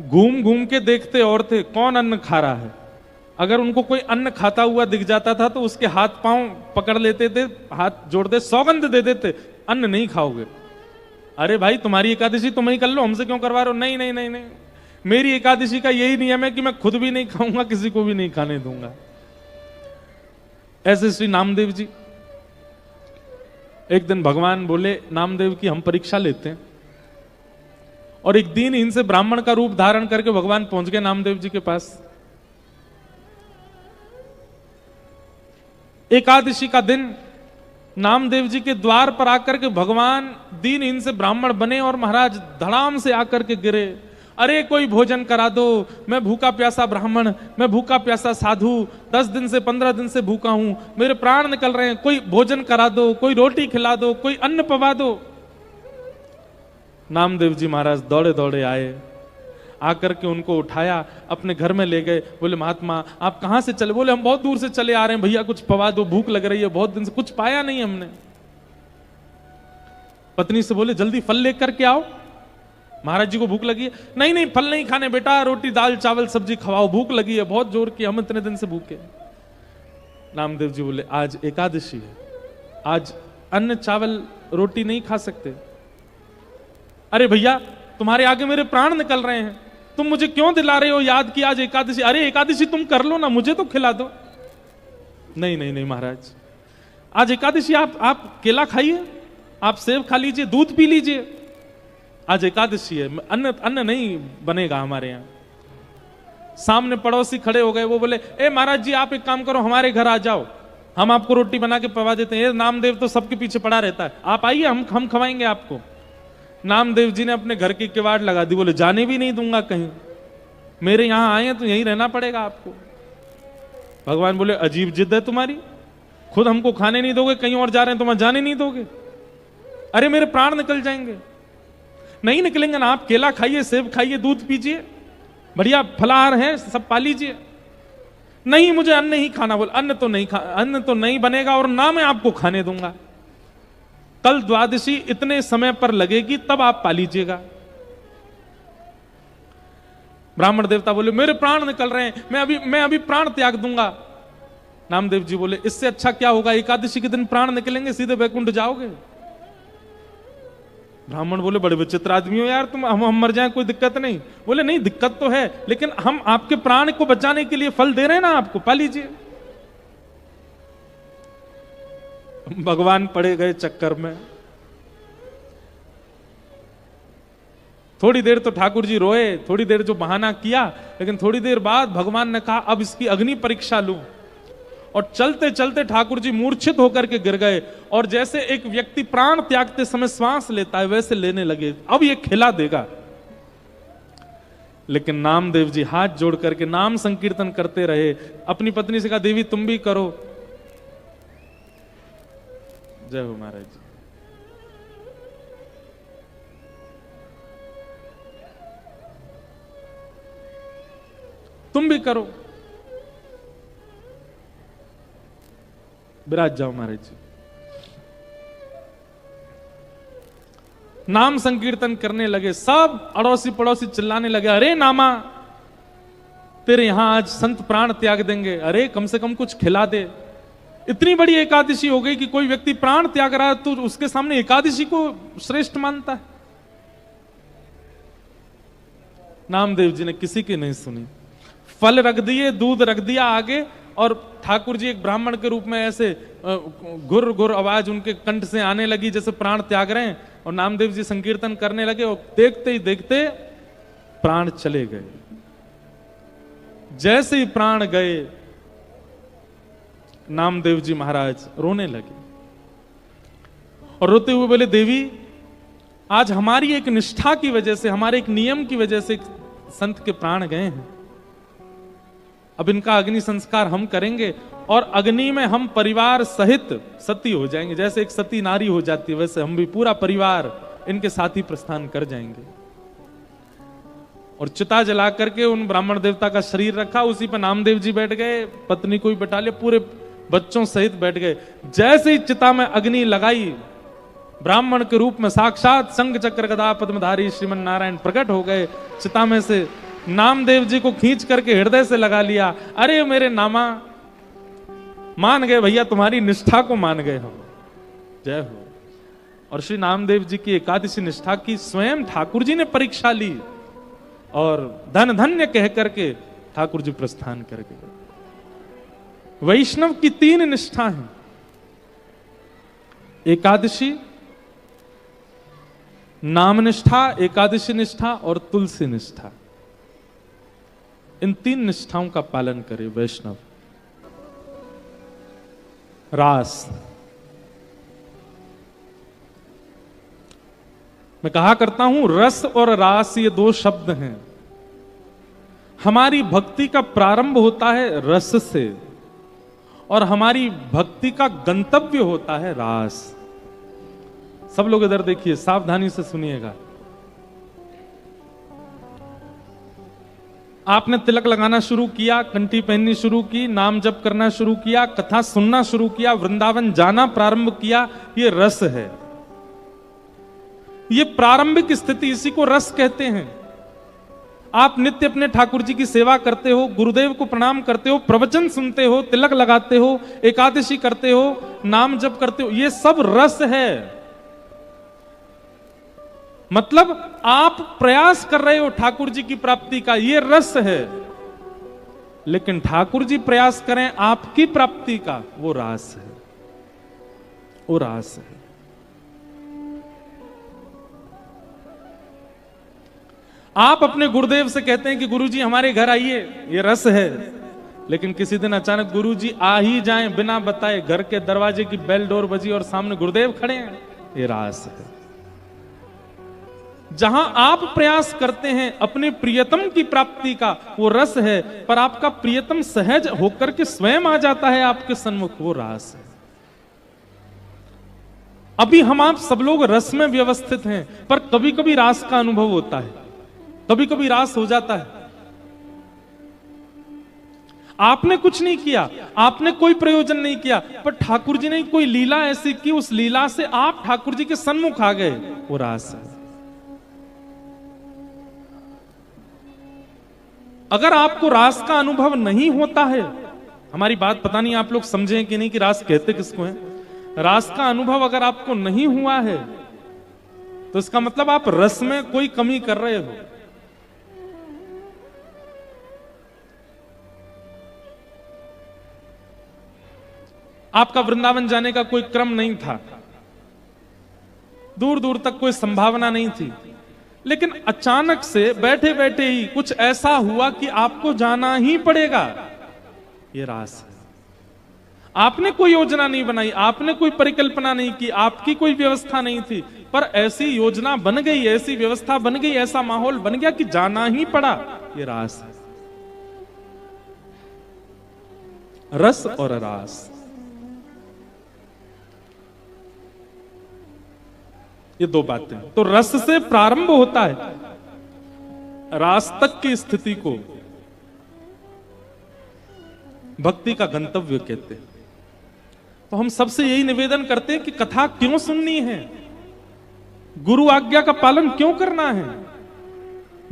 घूम घूम के देखते और थे कौन अन्न खा रहा है। अगर उनको कोई अन्न खाता हुआ दिख जाता था तो उसके हाथ पांव पकड़ लेते थे, हाथ जोड़ते सौगंध दे देते, अन्न नहीं खाओगे। अरे भाई तुम्हारी एकादशी तुम ही कर लो, हमसे क्यों करवा रहे हो? नहीं नहीं नहीं नहीं, मेरी एकादशी का यही नियम है कि मैं खुद भी नहीं खाऊंगा, किसी को भी नहीं खाने दूंगा। ऐसे श्री नामदेव जी, एक दिन भगवान बोले नामदेव की हम परीक्षा लेते हैं, और एक दिन इनसे ब्राह्मण का रूप धारण करके भगवान पहुंच गए नामदेव जी के पास। एकादशी का दिन नामदेव जी के द्वार पर आकर के भगवान दीन इनसे ब्राह्मण बने और महाराज धड़ाम से आकर के गिरे। अरे कोई भोजन करा दो, मैं भूखा प्यासा ब्राह्मण, मैं भूखा प्यासा साधु, 10 दिन से 15 दिन से भूखा हूं, मेरे प्राण निकल रहे हैं, कोई भोजन करा दो, कोई रोटी खिला दो, कोई अन्न पवा दो। नामदेव जी महाराज दौड़े दौड़े आए, आकर के उनको उठाया, अपने घर में ले गए। बोले महात्मा आप कहां से चले? बोले हम बहुत दूर से चले आ रहे हैं, भैया कुछ पवा दो, भूख लग रही है, बहुत दिन से कुछ पाया नहीं हमने। पत्नी से बोले जल्दी फल लेकर के आओ, महाराज जी को भूख लगी है। नहीं नहीं फल नहीं खाने बेटा, रोटी दाल चावल सब्जी खवाओ, भूख लगी है बहुत जोर की, हम इतने दिन से भूखे। नामदेव जी बोले आज एकादशी है, आज अन्न चावल रोटी नहीं खा सकते। अरे भैया तुम्हारे आगे मेरे प्राण निकल रहे हैं, तुम मुझे क्यों दिला रहे हो याद कि आज एकादशी? अरे एकादशी तुम कर लो ना, मुझे तो खिला दो। नहीं नहीं नहीं महाराज, आज एकादशी, आप केला खाइए, आप सेब खा लीजिए, दूध पी लीजिए, आज एकादशी है, अन्न नहीं बनेगा हमारे यहाँ। सामने पड़ोसी खड़े हो गए, वो बोले ए महाराज जी आप एक काम करो, हमारे घर आ जाओ, हम आपको रोटी बना के पवा देते हैं। नामदेव तो सबके पीछे पड़ा रहता है, आप आइए, हम खवाएंगे आपको। नामदेव जी ने अपने घर की किवाड़ लगा दी, बोले जाने भी नहीं दूंगा कहीं, मेरे यहां आए हैं तो यहीं रहना पड़ेगा आपको। भगवान बोले अजीब जिद है तुम्हारी, खुद हमको खाने नहीं दोगे, कहीं और जा रहे हैं तुम्हें जाने नहीं दोगे? अरे मेरे प्राण निकल जाएंगे। नहीं निकलेंगे ना, आप केला खाइए, सेब खाइए, दूध पीजिए, बढ़िया फलाहार है, सब पा लीजिए। नहीं मुझे अन्न ही खाना। बोले अन्न तो नहीं बनेगा और ना मैं आपको खाने दूंगा, कल द्वादशी इतने समय पर लगेगी तब आप पा लीजिएगा। ब्राह्मण देवता बोले मेरे प्राण निकल रहे हैं, मैं अभी प्राण त्याग दूंगा। नामदेव जी बोले इससे अच्छा क्या होगा, एकादशी के दिन प्राण निकलेंगे, सीधे वैकुंठ जाओगे। ब्राह्मण बोले बड़े विचित्र आदमी हो यार तुम, हम मर जाएं कोई दिक्कत नहीं। बोले नहीं दिक्कत तो है, लेकिन हम आपके प्राण को बचाने के लिए फल दे रहे हैं ना, आपको पा लीजिए। भगवान पड़े गए चक्कर में। थोड़ी देर तो ठाकुर जी रोए, थोड़ी देर जो बहाना किया, लेकिन थोड़ी देर बाद भगवान ने कहा अब इसकी अग्नि परीक्षा लूं। और चलते चलते ठाकुर जी मूर्छित होकर के गिर गए, और जैसे एक व्यक्ति प्राण त्यागते समय श्वास लेता है वैसे लेने लगे, अब ये खिला देगा। लेकिन नामदेव जी हाथ जोड़ करके नाम संकीर्तन करते रहे। अपनी पत्नी से कहा देवी तुम भी करो। जय हो महाराज जी। तुम भी करो, विराज जाओ महाराज जी। नाम संकीर्तन करने लगे, सब अड़ोसी पड़ोसी चिल्लाने लगे अरे नामा तेरे यहां आज संत प्राण त्याग देंगे, अरे कम से कम कुछ खिला दे। इतनी बड़ी एकादशी हो गई कि कोई व्यक्ति प्राण त्याग रहा है तो उसके सामने एकादशी को श्रेष्ठ मानता है। नामदेव जी ने किसी की नहीं सुनी, फल रख दिए, दूध रख दिया आगे, और ठाकुर जी एक ब्राह्मण के रूप में ऐसे गुर गुर आवाज उनके कंठ से आने लगी जैसे प्राण त्याग रहे हैं, और नामदेव जी संकीर्तन करने लगे, और देखते ही देखते प्राण चले गए। जैसे ही प्राण गए नामदेव जी महाराज रोने लगे, और रोते हुए बोले देवी आज हमारी एक निष्ठा की वजह से, हमारे एक नियम की वजह से संत के प्राण गए हैं, अब इनका अग्नि संस्कार हम करेंगे, और अग्नि में हम परिवार सहित सती हो जाएंगे। जैसे एक सती नारी हो जाती है वैसे हम भी पूरा परिवार इनके साथ ही प्रस्थान कर जाएंगे। और चिता जला करके उन ब्राह्मण देवता का शरीर रखा, उसी पर नामदेव जी बैठ गए, पत्नी को भी बैठा लिया, पूरे बच्चों सहित बैठ गए। जैसे ही चिता में अग्नि लगाई, ब्राह्मण के रूप में साक्षात शंख चक्र गदा पद्मधारी श्रीमन नारायण प्रकट हो गए। चिता में से नामदेव जी को खींच करके हृदय से लगा लिया। अरे मेरे नामा, मान गए भैया, तुम्हारी निष्ठा को मान गए हम, जय हो। और श्री नामदेव जी की एकादशी निष्ठा की स्वयं ठाकुर जी ने परीक्षा ली और धन धन्य कह करके ठाकुर जी प्रस्थान कर गए। वैष्णव की 3 निष्ठा है, एकादशी, नाम निष्ठा, एकादशी निष्ठा और तुलसी निष्ठा। इन 3 निष्ठाओं का पालन करे वैष्णव। रास, मैं कहा करता हूं रस और रास ये 2 शब्द हैं। हमारी भक्ति का प्रारंभ होता है रस से और हमारी भक्ति का गंतव्य होता है रास। सब लोग इधर देखिए, सावधानी से सुनिएगा। आपने तिलक लगाना शुरू किया, कंठी पहननी शुरू की, नाम जप करना शुरू किया, कथा सुनना शुरू किया, वृंदावन जाना प्रारंभ किया, ये रस है। ये प्रारंभिक स्थिति, इसी को रस कहते हैं। आप नित्य अपने ठाकुर जी की सेवा करते हो, गुरुदेव को प्रणाम करते हो, प्रवचन सुनते हो, तिलक लगाते हो, एकादशी करते हो, नाम जप करते हो, ये सब रस है। मतलब आप प्रयास कर रहे हो ठाकुर जी की प्राप्ति का, ये रस है। लेकिन ठाकुर जी प्रयास करें आपकी प्राप्ति का, वो रास है, वो रास है। आप अपने गुरुदेव से कहते हैं कि गुरुजी हमारे घर आइए, ये रस है। लेकिन किसी दिन अचानक गुरुजी आ ही जाएं बिना बताए, घर के दरवाजे की बेल डोर बजी और सामने गुरुदेव खड़े हैं, ये रास है। जहां आप प्रयास करते हैं अपने प्रियतम की प्राप्ति का, वो रस है। पर आपका प्रियतम सहज होकर के स्वयं आ जाता है आपके सन्मुख, वो रास है। अभी हम आप सब लोग रस में व्यवस्थित हैं, पर कभी कभी रास का अनुभव होता है, कभी कभी रास हो जाता है। आपने कुछ नहीं किया, आपने कोई प्रयोजन नहीं किया, पर ठाकुर जी ने कोई लीला ऐसी की, उस लीला से आप ठाकुर जी के सन्मुख आ गए, वो रास है। अगर आपको रास का अनुभव नहीं होता है, हमारी बात पता नहीं आप लोग समझे कि नहीं कि रास कहते किसको है। रास का अनुभव अगर आपको नहीं हुआ है तो इसका मतलब आप रस में कोई कमी कर रहे हो। आपका वृंदावन जाने का कोई क्रम नहीं था, दूर दूर तक कोई संभावना नहीं थी, लेकिन अचानक से बैठे बैठे ही कुछ ऐसा हुआ कि आपको जाना ही पड़ेगा, ये रास है। आपने कोई योजना नहीं बनाई, आपने कोई परिकल्पना नहीं की, आपकी कोई व्यवस्था नहीं थी, पर ऐसी योजना बन गई, ऐसी व्यवस्था बन गई, ऐसा माहौल बन गया कि जाना ही पड़ा, ये रास है। रस और रास, ये 2 बातें। तो रस से प्रारंभ होता है, रास तक की स्थिति को भक्ति का गंतव्य कहते हैं। तो हम सबसे यही निवेदन करते हैं कि कथा क्यों सुननी है, गुरु आज्ञा का पालन क्यों करना है,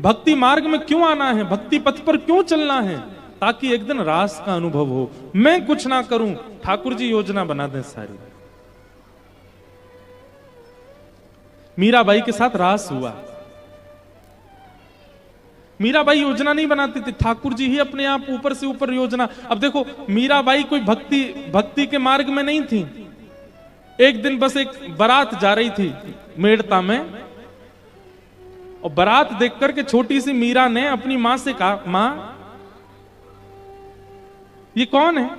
भक्ति मार्ग में क्यों आना है, भक्ति पथ पर क्यों चलना है, ताकि एक दिन रास का अनुभव हो। मैं कुछ ना करूं, ठाकुर जी योजना बना दें सारी। मीराबाई के साथ रास हुआ, मीराबाई योजना नहीं बनाती थी, ठाकुर जी ही अपने आप ऊपर से ऊपर योजना। अब देखो, मीराबाई कोई भक्ति के मार्ग में नहीं थी। एक दिन बस एक बारात जा रही थी मेड़ता में, और बारात देख करके छोटी सी मीरा ने अपनी मां से कहा, मां ये कौन है,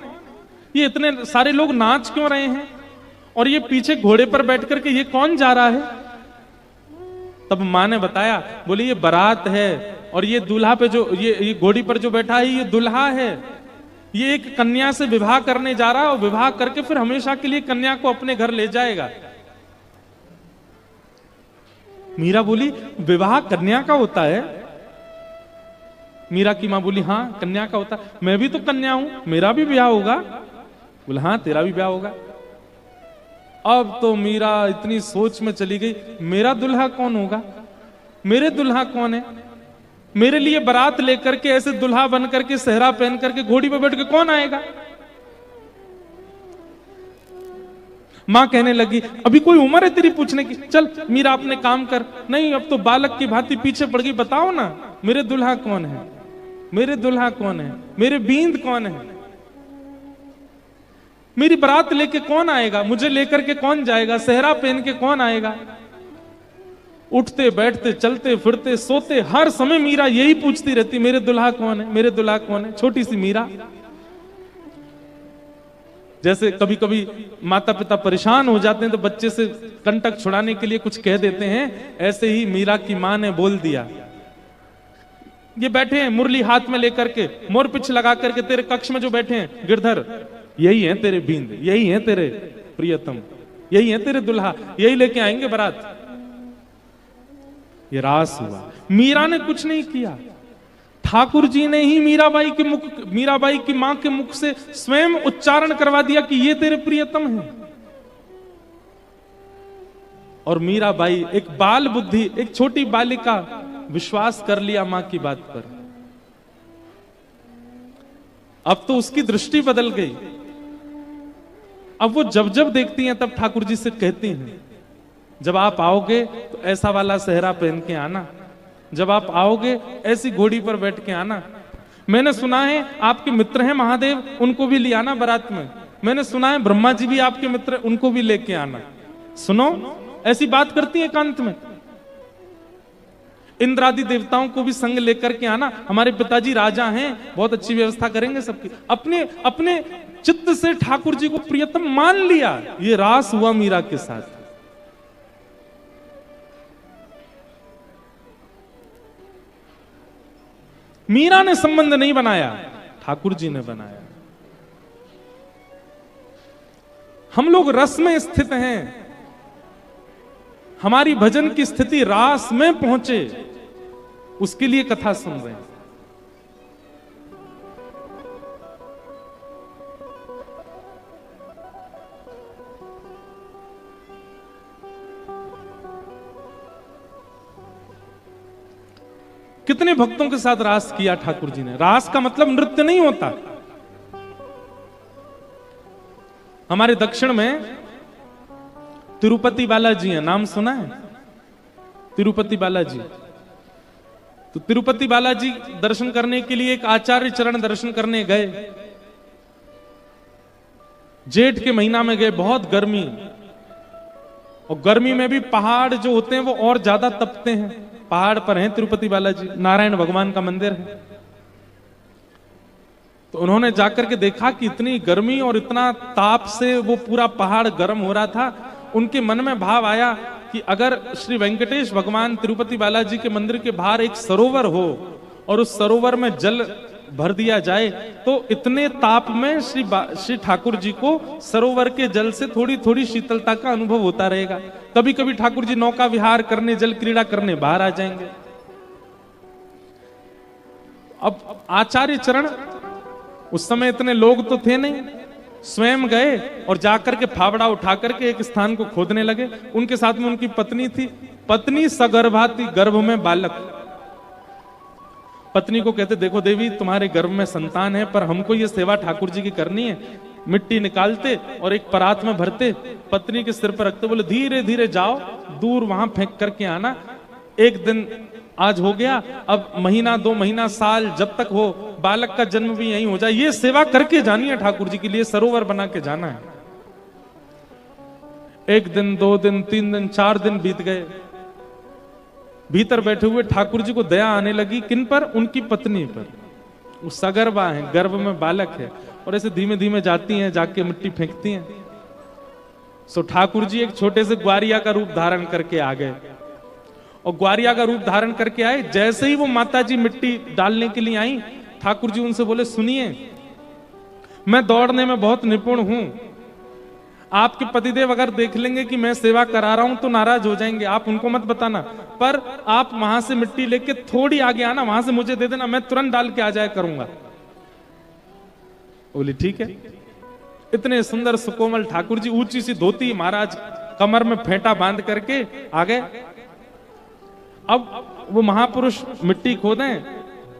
ये इतने सारे लोग नाच क्यों रहे हैं, और ये पीछे घोड़े पर बैठ करके ये कौन जा रहा है। तब मां ने बताया, बोले ये बारात है, और ये दूल्हा पे जो ये घोड़ी पर जो बैठा है ये दूल्हा है, ये एक कन्या से विवाह करने जा रहा है, और विवाह करके फिर हमेशा के लिए कन्या को अपने घर ले जाएगा। मीरा बोली, विवाह कन्या का होता है। मीरा की मां बोली, हाँ कन्या का होता है, मैं भी तो कन्या हूं, मेरा भी ब्याह होगा। बोले हाँ तेरा भी ब्याह होगा। अब तो मीरा इतनी सोच में चली गई, मेरा दुल्हा कौन होगा, मेरे दुल्हा कौन है। मेरे लिए बारात लेकर के ऐसे दुल्हा बन करके सेहरा पहन करके घोड़ी पर बैठ के कौन आएगा? मां कहने लगी अभी कोई उम्र है तेरी पूछने की, चल मीरा अपने काम कर। नहीं, अब तो बालक की भांति पीछे पड़ गई। बताओ ना मेरे दुल्हा कौन है, मेरे दुल्हा कौन है, मेरे बींद कौन है, मेरी बारात लेके कौन आएगा, मुझे लेकर के कौन जाएगा, सेहरा पहन के कौन आएगा? उठते बैठते चलते फिरते सोते हर समय मीरा यही पूछती रहती, मेरे दुल्हा कौन है, मेरे दुल्हा कौन है। छोटी सी मीरा। जैसे कभी कभी माता पिता परेशान हो जाते हैं तो बच्चे से कंटक छुड़ाने के लिए कुछ कह देते हैं, ऐसे ही मीरा की मां ने बोल दिया। ये बैठे हैं मुरली हाथ में लेकर के, मोर पिछ लगा करके तेरे कक्ष में जो बैठे हैं गिरधर, यही है तेरे बींद, यही है तेरे प्रियतम, यही है तेरे दुल्हा, यही लेके आएंगे बारात। ये रास हुआ। मीरा ने कुछ नहीं किया, ठाकुर जी ने ही मीराबाई की मां के मुख से स्वयं उच्चारण करवा दिया कि ये तेरे प्रियतम है। और मीराबाई एक बाल बुद्धि, एक छोटी बालिका, विश्वास कर लिया मां की बात पर। अब तो उसकी दृष्टि बदल गई। अब वो जब जब देखती हैं तब ठाकुर जी से कहती हैं, जब आप आओगे तो ऐसा वाला सेहरा पहन के आना, जब आप आओगे ऐसी घोड़ी पर बैठ के आना। मैंने सुना है आपके मित्र हैं महादेव, उनको भी ले आना बारात में। मैंने सुना है ब्रह्मा जी भी आपके मित्र, उनको भी लेके आना। सुनो, ऐसी बात करती है एकांत में। इंद्रादि देवताओं को भी संग लेकर के आना, हमारे पिताजी राजा हैं, बहुत अच्छी व्यवस्था करेंगे सबकी। अपने अपने चित्त से ठाकुर जी को प्रियतम मान लिया। ये रास हुआ मीरा के साथ। मीरा ने संबंध नहीं बनाया, ठाकुर जी ने बनाया। हम लोग रस में स्थित हैं, हमारी भजन की स्थिति रास में पहुंचे, उसके लिए कथा सुन रहे हैं। कितने भक्तों के साथ रास किया ठाकुर जी ने। रास का मतलब नृत्य नहीं होता। हमारे दक्षिण में तिरुपति बालाजी है, नाम सुना है? तिरुपति बालाजी। तो तिरुपति बालाजी दर्शन करने के लिए एक आचार्य चरण दर्शन करने गए। जेठ के महीना में गए, बहुत गर्मी, और गर्मी में भी पहाड़ जो होते हैं वो और ज्यादा तपते हैं। पहाड़ पर हैं तिरुपति बालाजी, नारायण भगवान का मंदिर है। तो उन्होंने जाकर के देखा कि इतनी गर्मी और इतना ताप से वो पूरा पहाड़ गर्म हो रहा था। उनके मन में भाव आया कि अगर श्री वेंकटेश भगवान तिरुपति बालाजी के मंदिर के बाहर एक सरोवर हो और उस सरोवर में जल भर दिया जाए तो इतने ताप में श्री ठाकुर जी को सरोवर के जल से थोड़ी थोड़ी शीतलता का अनुभव होता रहेगा। कभी कभी ठाकुर जी नौका विहार करने, जल क्रीड़ा करने बाहर आ जाएंगे। अब आचार्य चरण, उस समय इतने लोग तो थे नहीं, स्वयं गए और जाकर के फावड़ा उठा करके एक स्थान को खोदने लगे। उनके साथ में उनकी पत्नी थी। पत्नी सगर्भा थी, गर्भ में बालक। पत्नी को कहते, देखो देवी, तुम्हारे गर्भ में संतान है, पर हमको ये सेवा ठाकुर जी की करनी है। मिट्टी निकालते और एक परात में भरते, पत्नी के सिर पर रखते, बोले धीरे धीरे जाओ, दूर वहां फेंक करके आना। एक दिन आज हो गया, अब महीना, 2 महीना, साल, जब तक हो, बालक का जन्म भी यहीं हो जाए, ये सेवा करके जानी है ठाकुर जी के लिए, सरोवर बना के जाना है। 1 दिन, 2 दिन, 3 दिन, 4 दिन बीत गए। भीतर बैठे हुए ठाकुर जी को दया आने लगी, किन पर? उनकी पत्नी पर। वो सगर्भा है, गर्भ में बालक है, और ऐसे धीमे धीमे जाती हैं, जाके मिट्टी फेंकती हैं। सो ठाकुर जी एक छोटे से ग्वारिया का रूप धारण करके आ गए, और ग्वारिया का रूप धारण करके आए। जैसे ही वो माता जी मिट्टी डालने के लिए आई, ठाकुर जी उनसे बोले, सुनिए, मैं दौड़ने में बहुत निपुण हूं, आपके पतिदेव अगर देख लेंगे कि मैं सेवा करा रहा हूं तो नाराज हो जाएंगे, आप उनको मत बताना, पर आप वहां से मिट्टी लेके थोड़ी आगे आना, वहां से मुझे दे देना, मैं तुरंत डाल के आ जाया करूंगा। बोली ठीक है। इतने सुंदर सुकोमल ठाकुर जी, ऊंची सी धोती, महाराज कमर में फेंटा बांध करके आ गए। अब वो महापुरुष मिट्टी खोदें,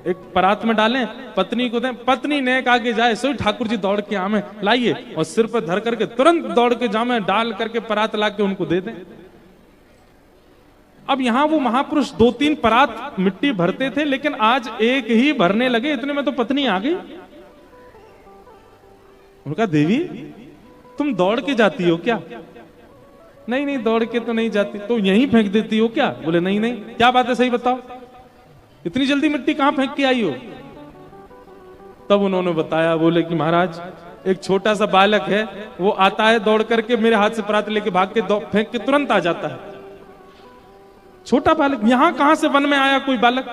एक परात में डालें, पत्नी को दें, पत्नी नेक आगे जाए, सो ठाकुर जी दौड़ के आमे लाइए और सिर पर धर करके तुरंत दौड़ के जामे डाल करके परात ला के उनको दे दें। अब यहां वो महापुरुष 2-3 परात मिट्टी भरते थे, लेकिन आज एक ही भरने लगे, इतने में तो पत्नी आ गई। उनका देवी तुम दौड़ के जाती हो क्या? नहीं नहीं दौड़ के तो नहीं जाती। तो यहीं फेंक देती हो क्या? बोले नहीं नहीं। क्या बात है, सही बताओ, इतनी जल्दी मिट्टी कहां फेंक के आई हो? तब उन्होंने बताया, बोले कि महाराज एक छोटा सा बालक है, वो आता है दौड़ करके मेरे हाथ से परात लेके भाग के फेंक के तुरंत आ जाता है। छोटा बालक? यहां कहां से वन में आया कोई बालक?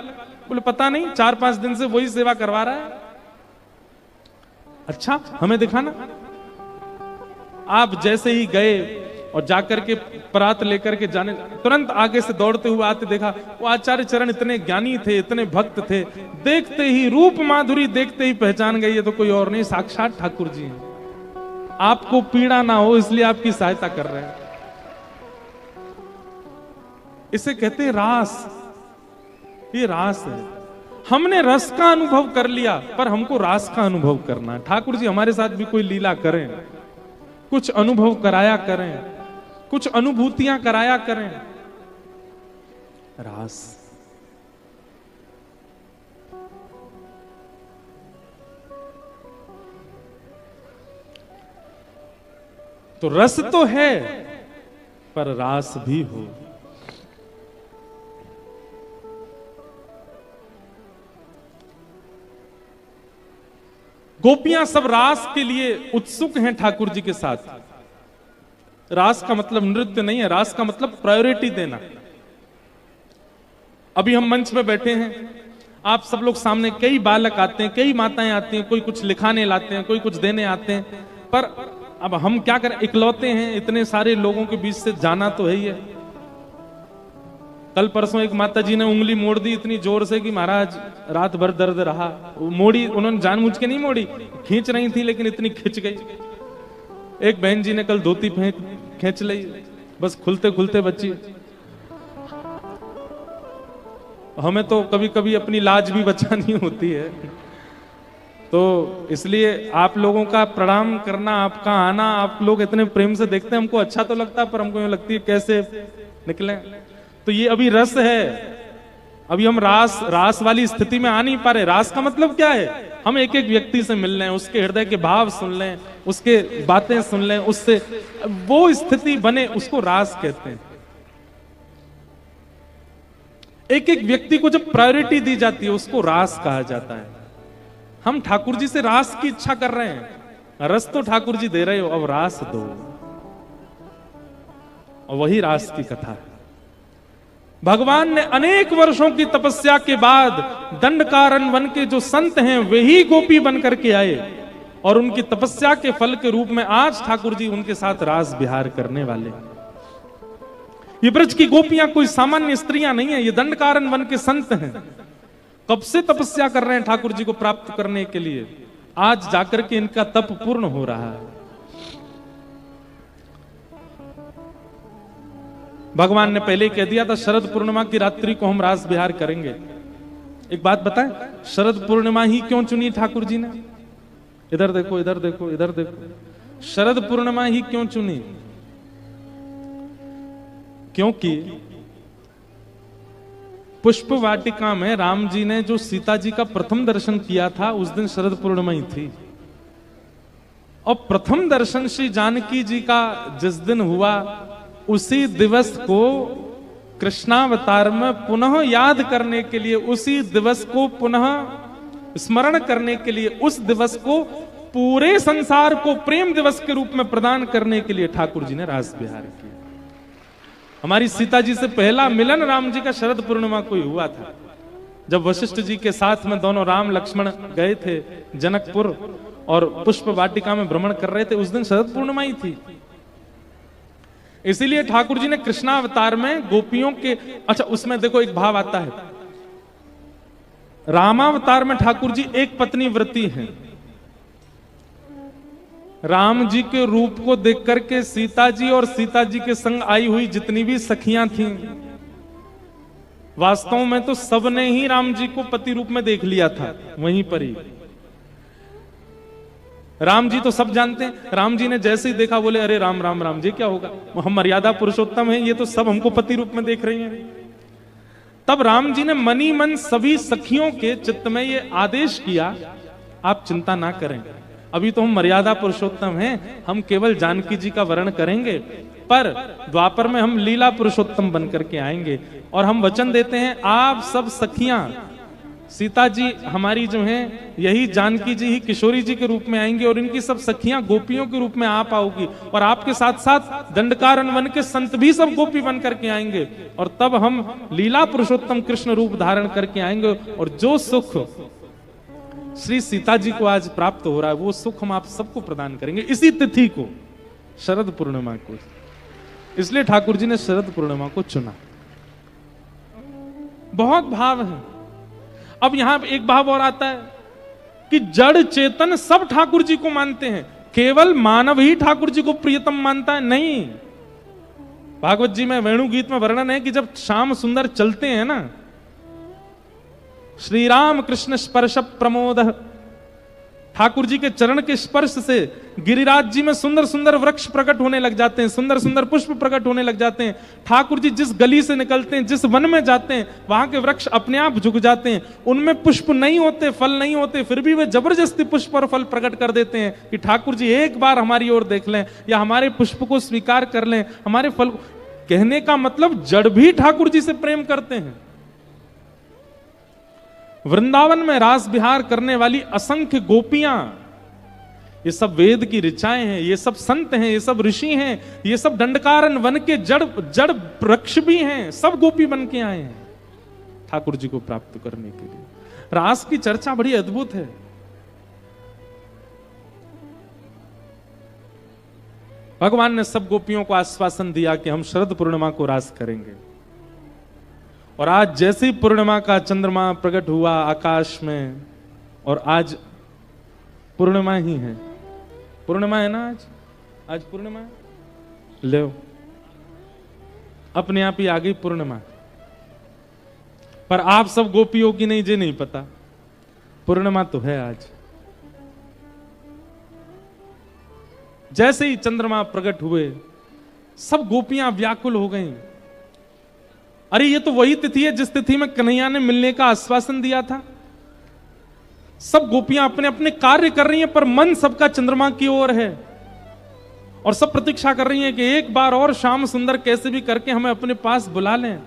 बोले पता नहीं, 4-5 दिन से वही सेवा करवा रहा है। अच्छा हमें दिखाना। आप जैसे ही गए और जाकर के परात लेकर के जाने, तुरंत आगे से दौड़ते हुए आते देखा, वो आचार्य चरण इतने ज्ञानी थे, इतने भक्त थे, देखते ही रूप माधुरी देखते ही पहचान गई ये तो कोई और नहीं, साक्षात ठाकुर जी हैं। आपको पीड़ा ना हो इसलिए आपकी सहायता कर रहे हैं। इसे कहते हैं रास। ये रास है। हमने रस का अनुभव कर लिया, पर हमको रास का अनुभव करना है। ठाकुर जी हमारे साथ भी कोई लीला करें, कुछ अनुभव कराया करें, कुछ अनुभूतियां कराया करें। रास। तो रस तो है, पर रास भी हो। गोपियां सब रास के लिए उत्सुक हैं ठाकुर जी के साथ। रास का मतलब नृत्य नहीं है, रास का मतलब प्रायोरिटी देना। अभी हम मंच पे बैठे हैं, आप सब लोग सामने, कई बालक आते हैं, कई माताएं आती हैं, कोई कुछ लिखाने लाते हैं, कोई कुछ देने आते हैं, पर अब हम क्या करें, इकलौते हैं, इतने सारे लोगों के बीच से जाना तो है ही है। कल परसों एक माता जी ने उंगली मोड़ दी इतनी जोर से कि महाराज रात भर दर्द रहा। मोड़ी उन्होंने जानबूझ के नहीं मोड़ी, खींच रही थी लेकिन इतनी खिंच गई। एक बहन जी ने कल धोती खींच ली, बस खुलते खुलते बची। हमें तो कभी कभी अपनी लाज भी बचानी होती है, तो इसलिए आप लोगों का प्रणाम करना, आपका आना, आप लोग इतने प्रेम से देखते हैं, हमको अच्छा तो लगता है, पर हमको यूं लगती है कैसे निकले। तो ये अभी रस है, अभी हम रास वाली स्थिति में आ नहीं पा रहे। रास का मतलब क्या है? हम एक एक व्यक्ति से मिल लें, उसके हृदय के भाव सुन लें, उसके बातें सुन लें, उससे वो स्थिति बने, उसको रास कहते हैं। एक एक व्यक्ति को जब प्रायोरिटी दी जाती है उसको रास कहा जाता है। हम ठाकुर जी से रास की इच्छा कर रहे हैं, रस तो ठाकुर जी दे रहे हो, अब रास दो। और वही रास की कथा है। भगवान ने अनेक वर्षों की तपस्या के बाद दंडकारण्य वन के जो संत हैं वे ही गोपी बन करके आए, और उनकी तपस्या के फल के रूप में आज ठाकुर जी उनके साथ रास विहार करने वाले। ये ब्रज की गोपियां कोई सामान्य स्त्रियां नहीं है, ये दंडकारण्य वन के संत हैं। कब से तपस्या कर रहे हैं ठाकुर जी को प्राप्त करने के लिए, आज जाकर के इनका तप पूर्ण हो रहा है। भगवान ने पहले कह दिया था शरद पूर्णिमा की रात्रि को हम रास विहार करेंगे। एक बात बताएं, शरद पूर्णिमा ही क्यों चुनी ठाकुर जी ने? इधर देखो, इधर देखो, इधर देखो। शरद पूर्णिमा ही क्यों चुनी? क्योंकि पुष्प वाटिका में राम जी ने जो सीता जी का प्रथम दर्शन किया था उस दिन शरद पूर्णिमा ही थी। और प्रथम दर्शन श्री जानकी जी का जिस दिन हुआ उसी दिवस को कृष्णावतार में पुनः याद करने के लिए, उसी दिवस को पुनः स्मरण करने के लिए, उस दिवस को पूरे संसार को प्रेम दिवस के रूप में प्रदान करने के लिए ठाकुर जी ने रास विहार किया। हमारी सीता जी से पहला मिलन राम जी का शरद पूर्णिमा को ही हुआ था, जब वशिष्ठ जी के साथ में दोनों राम लक्ष्मण गए थे जनकपुर और पुष्प वाटिका में भ्रमण कर रहे थे, उस दिन शरद पूर्णिमा ही थी। इसीलिए ठाकुर जी ने कृष्णावतार में गोपियों के, अच्छा उसमें देखो एक भाव आता है, रामावतार में ठाकुर जी एक पत्नी व्रती हैं। राम जी के रूप को देख करके सीता जी और सीता जी के संग आई हुई जितनी भी सखियां थीं, वास्तव में तो सबने ही राम जी को पति रूप में देख लिया था वहीं पर ही। राम जी तो सब जानते हैं, राम जी ने जैसे ही देखा बोले अरे राम राम राम जी क्या होगा, हम मर्यादा पुरुषोत्तम हैं, ये तो सब हमको पति रूप में देख रही हैं। तब राम जी ने मनी मन सभी सखियों के चित्त में ये आदेश किया, आप चिंता ना करें, अभी तो हम मर्यादा पुरुषोत्तम हैं, हम केवल जानकी जी का वर्ण करेंगे, पर द्वापर में हम लीला पुरुषोत्तम बन करके आएंगे। और हम वचन देते हैं आप सब सखियां, सीता जी हमारी जो हैं यही जानकी जी ही किशोरी जी के रूप में आएंगी और इनकी सब सखियां गोपियों के रूप में आप आओगी, और आपके साथ साथ दंडकारण्य वन के संत भी सब गोपी बन करके आएंगे, और तब हम लीला पुरुषोत्तम कृष्ण रूप धारण करके आएंगे। और जो सुख श्री सीता जी को आज प्राप्त हो रहा है वो सुख हम आप सबको प्रदान करेंगे इसी तिथि को, शरद पूर्णिमा को। इसलिए ठाकुर जी ने शरद पूर्णिमा को चुना। बहुत भाव है। अब यहां एक भाव और आता है कि जड़ चेतन सब ठाकुर जी को मानते हैं, केवल मानव ही ठाकुर जी को प्रियतम मानता है, नहीं। भागवत जी में वेणु गीत में वर्णन है कि जब श्याम सुंदर चलते हैं ना, श्री राम कृष्ण स्पर्श प्रमोद, ठाकुर जी के चरण के स्पर्श से गिरिराज जी में सुंदर सुंदर वृक्ष प्रकट होने लग जाते हैं, सुंदर सुंदर पुष्प प्रकट होने लग जाते हैं। ठाकुर जी जिस गली से निकलते हैं, जिस वन में जाते हैं, वहां के वृक्ष अपने आप झुक जाते हैं, उनमें पुष्प नहीं होते, फल नहीं होते, फिर भी वे जबरदस्ती पुष्प और फल प्रकट कर देते हैं कि ठाकुर जी एक बार हमारी ओर देख लें या हमारे पुष्प को स्वीकार कर लें, हमारे फल। कहने का मतलब जड़ भी ठाकुर जी से प्रेम करते हैं। वृंदावन में रास विहार करने वाली असंख्य गोपियां, ये सब वेद की ऋचाएं हैं, ये सब संत हैं, ये सब ऋषि हैं, ये सब दंडकारण्य वन के जड़ वृक्ष भी हैं, सब गोपी बन के आए हैं ठाकुर जी को प्राप्त करने के लिए। रास की चर्चा बड़ी अद्भुत है। भगवान ने सब गोपियों को आश्वासन दिया कि हम शरद पूर्णिमा को रास करेंगे, और आज जैसे ही पूर्णिमा का चंद्रमा प्रकट हुआ आकाश में, और आज पूर्णिमा ही है, पूर्णिमा है ना, आज पूर्णिमा है, ले अपने आप ही आ गई पूर्णिमा। पर आप सब गोपियों की नहीं, जे नहीं पता पूर्णिमा तो है आज। जैसे ही चंद्रमा प्रकट हुए सब गोपियां व्याकुल हो गईं। अरे ये तो वही तिथि है जिस तिथि में कन्हैया ने मिलने का आश्वासन दिया था। सब गोपियां अपने अपने कार्य कर रही हैं, पर मन सबका चंद्रमा की ओर है, और सब प्रतीक्षा कर रही हैं कि एक बार और श्याम सुंदर कैसे भी करके हमें अपने पास बुला लें।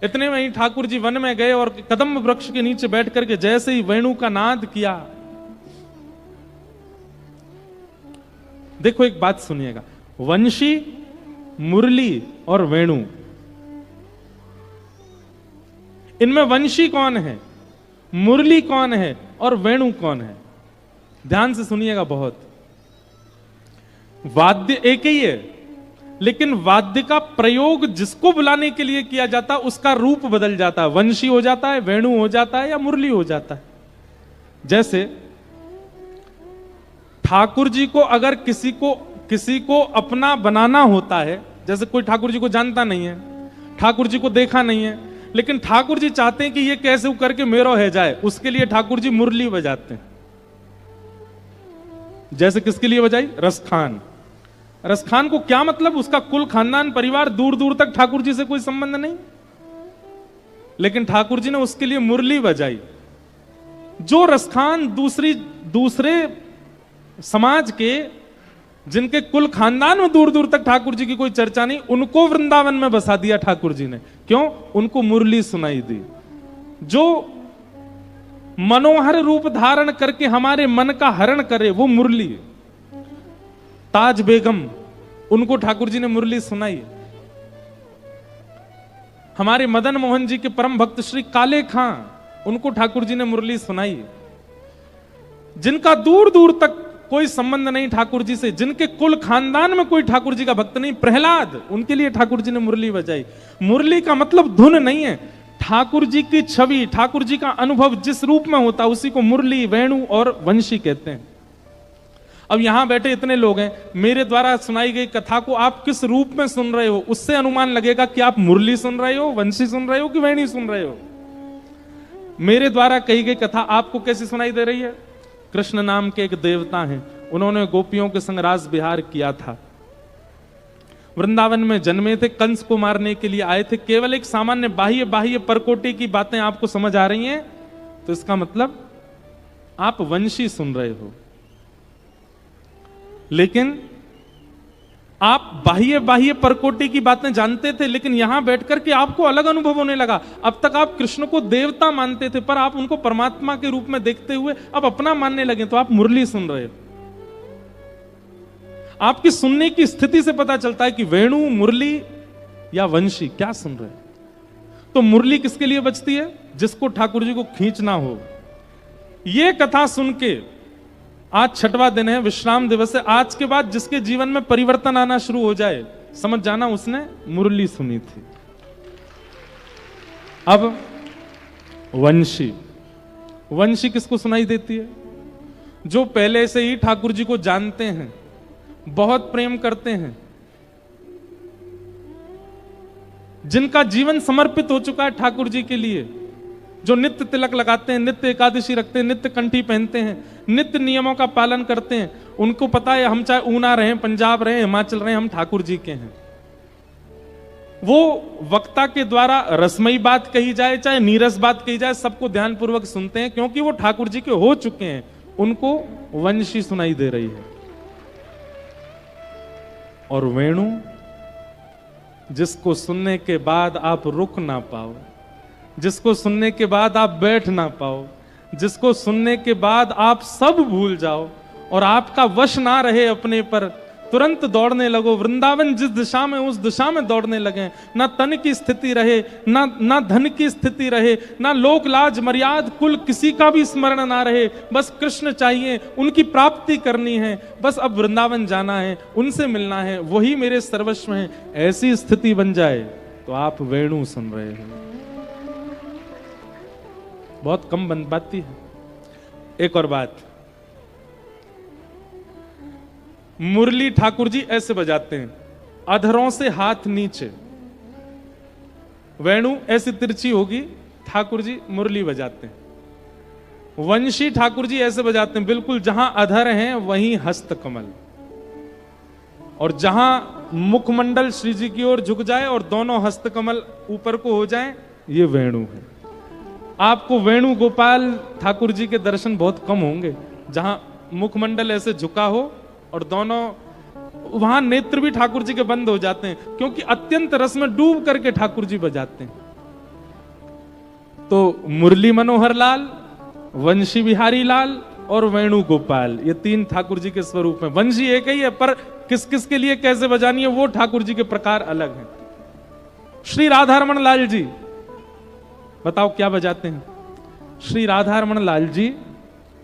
इतने में ही ठाकुर जी वन में गए और कदम वृक्ष के नीचे बैठ करके जैसे ही वेणु का नाद किया। देखो एक बात सुनिएगा, वंशी, मुरली और वेणु, इनमें वंशी कौन है, मुरली कौन है और वेणु कौन है? ध्यान से सुनिएगा बहुत। वाद्य एक ही है, लेकिन वाद्य का प्रयोग जिसको बुलाने के लिए किया जाता है उसका रूप बदल जाता है। वंशी हो जाता है, वेणु हो जाता है, या मुरली हो जाता है। जैसे ठाकुर जी को अगर किसी को अपना बनाना होता है, जैसे कोई ठाकुर जी को जानता नहीं है, ठाकुर जी को देखा नहीं है, लेकिन ठाकुर जी चाहते हैं कि ये कैसे करके मेरो है जाए, उसके लिए ठाकुर जी मुरली बजाते हैं। जैसे किसके लिए बजाई? रसखान। रसखान को क्या मतलब? उसका कुल खानदान परिवार दूर दूर तक ठाकुर जी से कोई संबंध नहीं, लेकिन ठाकुर जी ने उसके लिए मुरली बजाई। जो रसखान दूसरे समाज के, जिनके कुल खानदान में दूर दूर तक ठाकुर जी की कोई चर्चा नहीं, उनको वृंदावन में बसा दिया ठाकुर जी ने। क्यों? उनको मुरली सुनाई दी। जो मनोहर रूप धारण करके हमारे मन का हरण करे वो मुरली। ताज बेगम, उनको ठाकुर जी ने मुरली सुनाई। हमारे मदन मोहन जी के परम भक्त श्री काले खां, उनको ठाकुर जी ने मुरली सुनाई। जिनका दूर दूर तक कोई संबंध नहीं ठाकुर जी से, जिनके कुल खानदान में कोई ठाकुर जी का भक्त नहीं, प्रहलाद, उनके लिए ठाकुर जी ने मुरली बजाई। मुरली का मतलब धुन नहीं है, ठाकुर जी की छवि, ठाकुर जी का अनुभव जिस रूप में होता है उसी को मुरली, वेणु और वंशी कहते हैं। अब यहां बैठे इतने लोग हैं, मेरे द्वारा सुनाई गई कथा को आप किस रूप में सुन रहे हो, उससे अनुमान लगेगा कि आप मुरली सुन रहे हो, वंशी सुन रहे हो कि वेणी सुन रहे हो। मेरे द्वारा कही गई कथा आपको कैसी सुनाई दे रही है? कृष्ण नाम के एक देवता हैं, उन्होंने गोपियों के संग रास विहार किया था, वृंदावन में जन्मे थे, कंस को मारने के लिए आए थे। केवल एक सामान्य बाह्य बाह्य परकोटि की बातें आपको समझ आ रही हैं, तो इसका मतलब आप वंशी सुन रहे हो। लेकिन आप बाह्य बाह्य परकोटि की बातें जानते थे, लेकिन यहां बैठकर के आपको अलग अनुभव होने लगा। अब तक आप कृष्ण को देवता मानते थे, पर आप उनको परमात्मा के रूप में देखते हुए अब अपना मानने लगे, तो आप मुरली सुन रहे हो। आपकी सुनने की स्थिति से पता चलता है कि वेणु, मुरली या वंशी क्या सुन रहे हैं। तो मुरली किसके लिए बजती है? जिसको ठाकुर जी को खींचना हो। यह कथा सुन के आज 6वां दिन है, विश्राम दिवस है। आज के बाद जिसके जीवन में परिवर्तन आना शुरू हो जाए, समझ जाना उसने मुरली सुनी थी। अब वंशी, वंशी किसको सुनाई देती है? जो पहले से ही ठाकुर जी को जानते हैं, बहुत प्रेम करते हैं, जिनका जीवन समर्पित हो चुका है ठाकुर जी के लिए, जो नित्य तिलक लगाते हैं, नित्य एकादशी रखते हैं, नित्य कंठी पहनते हैं, नित्य नियमों का पालन करते हैं। उनको पता है हम चाहे ऊना रहे, पंजाब रहे, हिमाचल रहे, हम ठाकुर जी के हैं। वो वक्ता के द्वारा रसमयी बात कही जाए चाहे नीरस बात कही जाए, सबको ध्यानपूर्वक सुनते हैं, क्योंकि वो ठाकुर जी के हो चुके हैं। उनको वंशी सुनाई दे रही है। और वेणु, जिसको सुनने के बाद आप रुक ना पाओ, जिसको सुनने के बाद आप बैठ ना पाओ, जिसको सुनने के बाद आप सब भूल जाओ और आपका वश ना रहे अपने पर, तुरंत दौड़ने लगो। वृंदावन जिस दिशा में उस दिशा में दौड़ने लगे। ना तन की स्थिति रहे, ना धन की स्थिति रहे, ना लोक लाज मर्याद कुल किसी का भी स्मरण ना रहे। बस कृष्ण चाहिए, उनकी प्राप्ति करनी है, बस अब वृंदावन जाना है, उनसे मिलना है, वही मेरे सर्वस्व हैं। ऐसी स्थिति बन जाए तो आप वेणु सुन रहे हैं। बहुत कम बन पाती है। एक और बात, मुरली ठाकुर जी ऐसे बजाते हैं, अधरों से हाथ नीचे। वेणु ऐसी तिरछी होगी, ठाकुर जी मुरली बजाते हैं। वंशी ठाकुर जी ऐसे बजाते हैं, बिल्कुल जहां अधर हैं वहीं हस्त कमल, और जहां मुखमंडल श्री जी की ओर झुक जाए और दोनों हस्त कमल ऊपर को हो जाएं, ये वेणु है। आपको वेणु गोपाल ठाकुर जी के दर्शन बहुत कम होंगे, जहां मुखमंडल ऐसे झुका हो और दोनों, वहां नेत्र भी ठाकुर जी के बंद हो जाते हैं, क्योंकि अत्यंत रस में डूब करके ठाकुर जी बजाते हैं। तो मुरली मनोहर लाल, वंशी बिहारी लाल और वेणु गोपाल, ये तीन ठाकुर जी के स्वरूप में। वंशी एक ही है, पर किस किस के लिए कैसे बजानी है वो ठाकुर जी के प्रकार अलग हैं। श्री राधारमण लाल जी बताओ क्या बजाते हैं? श्री राधारमण लाल जी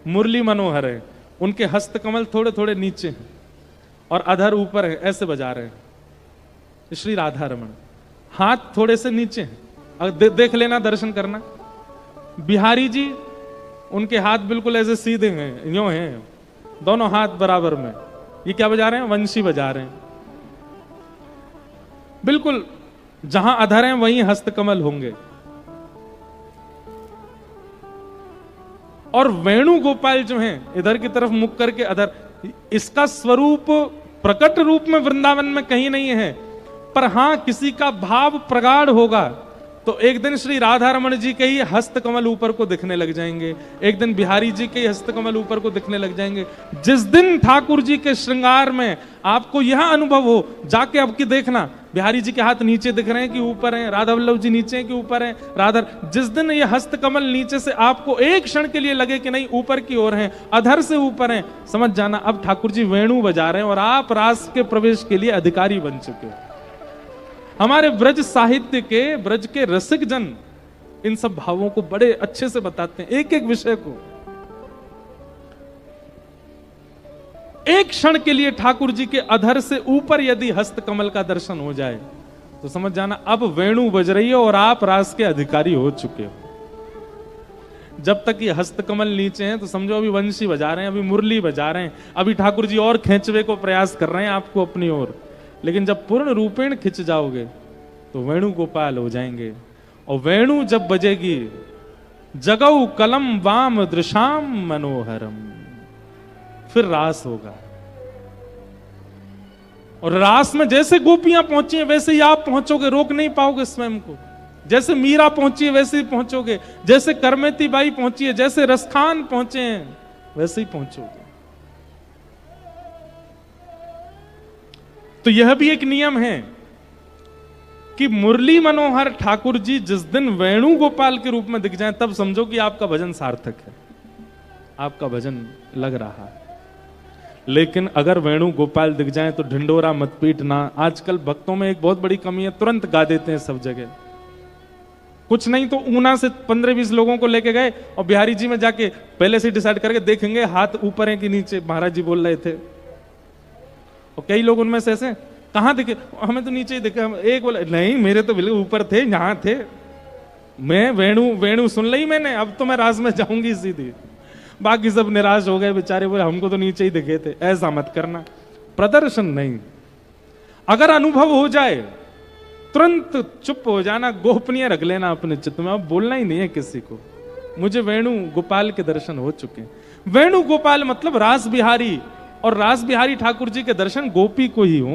मुरली मनोहर है, उनके हस्त कमल थोड़े थोड़े नीचे हैं और अधर ऊपर है, ऐसे बजा रहे हैं श्री राधारमण। हाथ थोड़े से नीचे हैं, देख लेना, दर्शन करना। बिहारी जी, उनके हाथ बिल्कुल ऐसे सीधे हैं, यूं हैं, दोनों हाथ बराबर में। ये क्या बजा रहे हैं? वंशी बजा रहे हैं। बिल्कुल जहां अधर हैं वहीं हस्त कमल होंगे। और वेणु गोपाल जो हैं, इधर की तरफ मुख करके अधर, इसका स्वरूप प्रकट रूप में वृंदावन में कहीं नहीं है, पर हां किसी का भाव प्रगाढ़ होगा तो एक दिन श्री राधारमण जी के ही हस्त कमल ऊपर को दिखने लग जाएंगे, एक दिन बिहारी जी के ही हस्त कमल ऊपर को दिखने लग जाएंगे। जिस दिन ठाकुर जी के श्रृंगार में आपको यह अनुभव हो, जाके अब की देखना, बिहारी जी के हाथ नीचे दिख रहे हैं कि ऊपर हैं, राधा वल्लभ जी नीचे हैं कि ऊपर हैं, राधा, जिस दिन ये हस्त कमल नीचे से आपको एक क्षण के लिए लगे कि नहीं ऊपर की ओर हैं, अधर से ऊपर हैं, समझ जाना अब ठाकुर जी वेणु बजा रहे हैं और आप रास के प्रवेश के लिए अधिकारी बन चुके हो। हमारे ब्रज साहित्य के, ब्रज के रसिक जन इन सब भावों को बड़े अच्छे से बताते हैं, एक एक विषय को। एक क्षण के लिए ठाकुर जी के अधर से ऊपर यदि हस्त कमल का दर्शन हो जाए तो समझ जाना अब वेणु बज रही है और आप रास के अधिकारी हो चुके हो। जब तक ये हस्तकमल नीचे हैं तो समझो अभी वंशी बजा रहे हैं, अभी मुरली बजा रहे हैं, अभी ठाकुर जी और खींचवे को प्रयास कर रहे हैं आपको अपनी ओर। लेकिन जब पूर्ण रूपेण खिंच जाओगे तो वेणु गोपाल हो जाएंगे। और वेणु जब बजेगी, जगऊ कलम वाम दृशाम मनोहरम, फिर रास होगा। और रास में जैसे गोपियां पहुंची हैं वैसे ही आप पहुंचोगे, रोक नहीं पाओगे स्वयं को। जैसे मीरा पहुंची है वैसे ही पहुंचोगे, जैसे करमेती बाई पहुंची है, जैसे रसखान पहुंचे हैं वैसे ही पहुंचोगे। तो यह भी एक नियम है कि मुरली मनोहर ठाकुर जी जिस दिन वेणु गोपाल के रूप में दिख जाएं तब समझो कि आपका भजन सार्थक है, आपका भजन लग रहा है। लेकिन अगर वेणु गोपाल दिख जाएं तो ढिंडोरा मत पीटना। आजकल भक्तों में एक बहुत बड़ी कमी है, तुरंत गा देते हैं सब जगह। कुछ नहीं तो ऊना से 15-20 लोगों को लेके गए और बिहारी जी में जाके पहले से डिसाइड करके देखेंगे हाथ ऊपर है कि नीचे, महाराज जी बोल रहे थे। और कई लोग उनमें से ऐसे, कहां दिखे, हमें तो नीचे ही दिखे। एक बोले नहीं मेरे तो बिल्कुल ऊपर थे, यहां थे, मैं वेणु सुन ली मैंने, अब तो मैं राज में जाऊंगी सीधी। बाकी सब निराश हो गए बेचारे, बोले हमको तो नीचे ही दिखे थे। ऐसा मत करना, प्रदर्शन नहीं। अगर अनुभव हो जाए तुरंत चुप हो जाना, गोपनीय रख लेना अपने चित्त में, अब बोलना ही नहीं है किसी को। मुझे वेणु गोपाल के दर्शन हो चुके हैं। वेणु गोपाल मतलब रास बिहारी, और रास बिहारी ठाकुर जी के दर्शन गोपी को ही हो।